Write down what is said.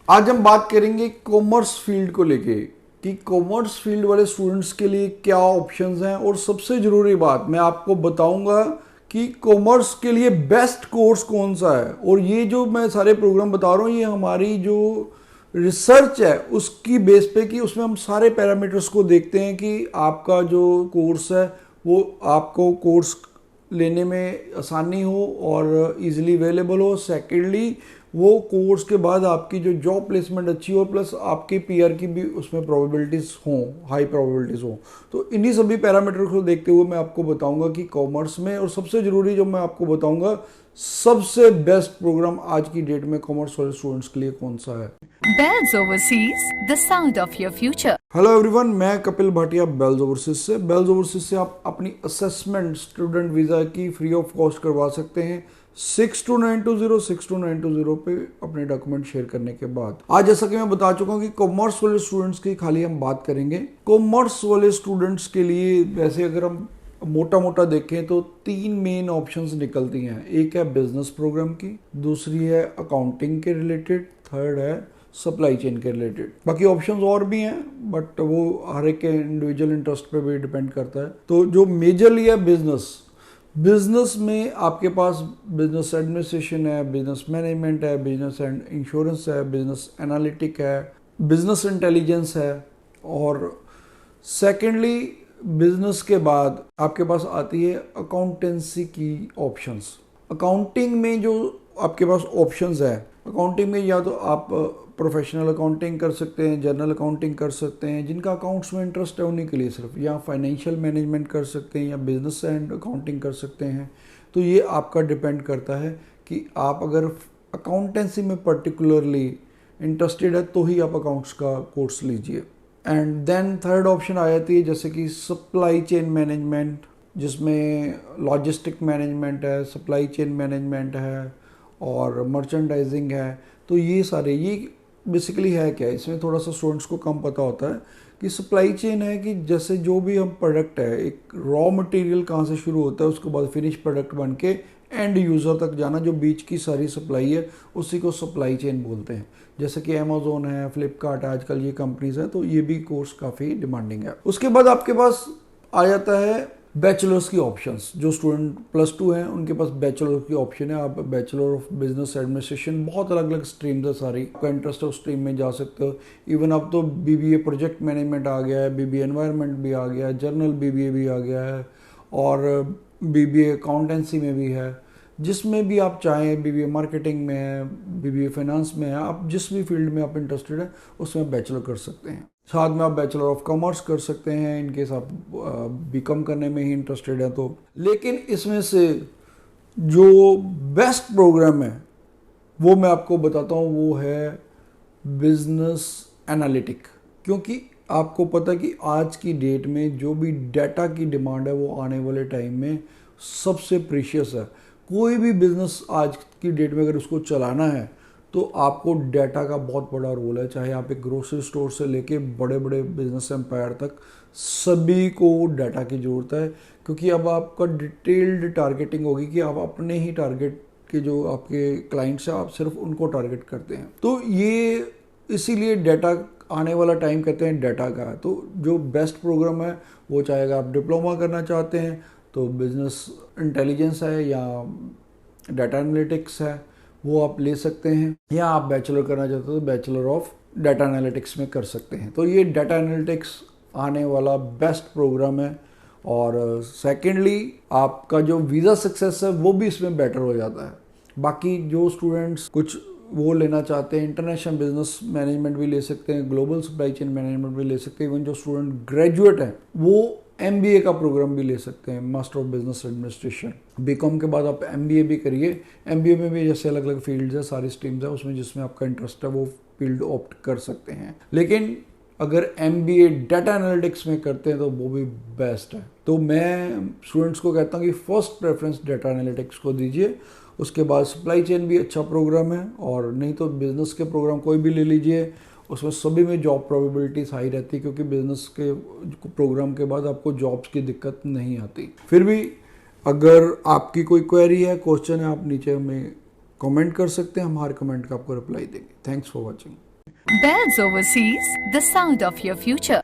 आज हम बात करेंगे कॉमर्स फील्ड को लेके कि कॉमर्स फील्ड वाले स्टूडेंट्स के लिए क्या ऑप्शंस हैं, और सबसे ज़रूरी बात मैं आपको बताऊंगा कि कॉमर्स के लिए बेस्ट कोर्स कौन सा है। और ये जो मैं सारे प्रोग्राम बता रहा हूँ ये हमारी जो रिसर्च है उसकी बेस पे कि उसमें हम सारे पैरामीटर्स को देखते हैं कि आपका जो कोर्स है वो आपको कोर्स लेने में आसानी हो और इजीली अवेलेबल हो। सेकेंडली वो कोर्स के बाद आपकी जो जॉब प्लेसमेंट अच्छी हो, प्लस आपकी पीआर की भी उसमें प्रोबेबिलिटीज़ हों, हाई प्रोबेबिलिटीज़ हों। तो इन्हीं सभी पैरामीटर को देखते हुए मैं आपको बताऊंगा कि कॉमर्स में, और सबसे ज़रूरी जो मैं आपको बताऊंगा सबसे बेस्ट प्रोग्राम आज की डेट में कॉमर्स वाले स्टूडेंट्स के लिए कौन सा है। Bells Overseas, the sound of your future. Hello everyone, मैं कपिल भाटिया बेल्स ओवरसीज से। बेल्स ओवरसीज से आप अपनी असेसमेंट स्टूडेंट वीज़ा की फ्री ऑफ कॉस्ट करवा सकते हैं 6292062920 पे अपने डॉक्यूमेंट शेयर करने के बाद। आज जैसा कि मैं बता चुका हूँ कि कॉमर्स वाले स्टूडेंट्स की खाली हम बात करेंगे। कॉमर्स वाले स्टूडेंट्स के लिए वैसे अगर हम मोटा मोटा देखें तो तीन मेन ऑप्शंस निकलती हैं। एक है बिजनेस प्रोग्राम की, दूसरी है अकाउंटिंग के रिलेटेड, थर्ड है सप्लाई चेन के रिलेटेड। बाकी ऑप्शंस और भी हैं बट वो हर एक के इंडिविजुअल इंटरेस्ट पे भी डिपेंड करता है। तो जो मेजरली है बिजनेस में आपके पास बिजनेस एडमिनिस्ट्रेशन है, बिजनेस मैनेजमेंट है, बिजनेस एंड इंश्योरेंस है, बिजनेस एनालिटिक है, बिजनेस इंटेलिजेंस है। और सेकेंडली बिजनेस के बाद आपके पास आती है अकाउंटेंसी की ऑप्शंस। अकाउंटिंग में जो आपके पास ऑप्शंस है, अकाउंटिंग में या तो आप प्रोफेशनल अकाउंटिंग कर सकते हैं, जनरल अकाउंटिंग कर सकते हैं, जिनका अकाउंट्स में इंटरेस्ट है उन्हीं के लिए सिर्फ, या फाइनेंशियल मैनेजमेंट कर सकते हैं, या बिजनेस एंड अकाउंटिंग कर सकते हैं। तो ये आपका डिपेंड करता है कि आप अगर अकाउंटेंसी में पर्टिकुलरली इंटरेस्टेड है तो ही आप अकाउंट्स का कोर्स लीजिए। एंड देन थर्ड ऑप्शन आ जाती है जैसे कि सप्लाई चेन मैनेजमेंट, जिसमें लॉजिस्टिक मैनेजमेंट है, सप्लाई चेन मैनेजमेंट है और मर्चेंडाइजिंग है। तो ये सारे ये बेसिकली है क्या, इसमें थोड़ा सा स्टूडेंट्स को कम पता होता है कि सप्लाई चेन है कि जैसे जो भी हम प्रोडक्ट है, एक रॉ मटेरियल कहाँ से शुरू होता है उसके बाद फिनिश प्रोडक्ट बन के एंड यूज़र तक जाना, जो बीच की सारी सप्लाई है उसी को सप्लाई चेन बोलते हैं। जैसे कि अमेजोन है, फ्लिपकार्ट है, आजकल ये कंपनीज हैं, तो ये भी कोर्स काफ़ी डिमांडिंग है। उसके बाद आपके पास आ जाता है बैचलर्स की ऑप्शंस। जो स्टूडेंट +2 हैं उनके पास बैचलर की ऑप्शन है। आप बैचलर ऑफ बिजनेस एडमिनिस्ट्रेशन, बहुत अलग अलग स्ट्रीम्स है सारी, आपका इंटरेस्ट है उस स्ट्रीम में जा सकते हो। इवन अब तो बीबीए प्रोजेक्ट मैनेजमेंट आ गया है, बीबीए एनवायरनमेंट भी आ गया है, जर्नल बीबीए भी आ गया है, और बीबीए अकाउंटेंसी में भी है। जिसमें भी आप चाहें, बीबीए मार्केटिंग में है, बीबीए फाइनेंस में है, आप जिस भी फील्ड में आप इंटरेस्टेड है उसमें बैचलर कर सकते हैं। साथ में आप बैचलर ऑफ कॉमर्स कर सकते हैं इनकेस आप बीकॉम करने में ही इंटरेस्टेड है तो। लेकिन इसमें से जो बेस्ट प्रोग्राम है वो मैं आपको बताता हूँ, वो है बिजनेस एनालिटिक। क्योंकि आपको पता है कि आज की डेट में जो भी डाटा की डिमांड है वो आने वाले टाइम में सबसे प्रीशियस है। कोई भी बिजनेस आज की डेट में अगर उसको चलाना है तो आपको डाटा का बहुत बड़ा रोल है। चाहे आप एक ग्रोसरी स्टोर से लेके बड़े बड़े बिजनेस एम्पायर तक, सभी को डाटा की ज़रूरत है। क्योंकि अब आपका डिटेल्ड टारगेटिंग होगी कि आप अपने ही टारगेट के जो आपके क्लाइंट्स हैं आप सिर्फ उनको टारगेट करते हैं। तो ये इसीलिए डाटा आने वाला टाइम कहते हैं डाटा का। तो जो बेस्ट प्रोग्राम है वो, चाहे आप डिप्लोमा करना चाहते हैं तो बिजनेस इंटेलिजेंस है या डाटा एनालिटिक्स है, वो आप ले सकते हैं, या आप बैचलर करना चाहते हो तो बैचलर ऑफ डाटा एनालिटिक्स में कर सकते हैं। तो ये डाटा एनालिटिक्स आने वाला बेस्ट प्रोग्राम है। और सेकेंडली आपका जो वीज़ा सक्सेस है वो भी इसमें बेटर हो जाता है। बाकी जो स्टूडेंट्स कुछ वो लेना चाहते हैं, इंटरनेशनल बिजनेस मैनेजमेंट भी ले सकते हैं, ग्लोबल सप्लाई चेन मैनेजमेंट भी ले सकते हैं। इवन जो स्टूडेंट ग्रेजुएट हैं वो MBA का प्रोग्राम भी ले सकते हैं, master of business administration. BCom के बाद आप MBA भी करिए। MBA में भी जैसे अलग अलग फील्ड्स है, सारी स्ट्रीम्स है, उसमें जिसमें आपका इंटरेस्ट है वो फील्ड ऑप्ट कर सकते हैं। लेकिन अगर MBA डाटा एनालिटिक्स में करते हैं तो वो भी बेस्ट है। तो मैं स्टूडेंट्स को कहता हूँ कि फर्स्ट प्रेफरेंस डाटा एनालिटिक्स को दीजिए। उसके बाद सप्लाई चेन भी अच्छा प्रोग्राम है, और नहीं तो बिजनेस के प्रोग्राम कोई भी ले लीजिए, उसमें सभी में जॉब प्रोबेबिलिटीज हाई रहती है। क्योंकि बिजनेस के प्रोग्राम के बाद आपको जॉब्स की दिक्कत नहीं आती। फिर भी अगर आपकी कोई क्वेरी है, क्वेश्चन है, आप नीचे में कमेंट कर सकते हैं, हम हर कमेंट का आपको रिप्लाई देंगे। Thanks for watching. Bells Overseas, the sound of your future.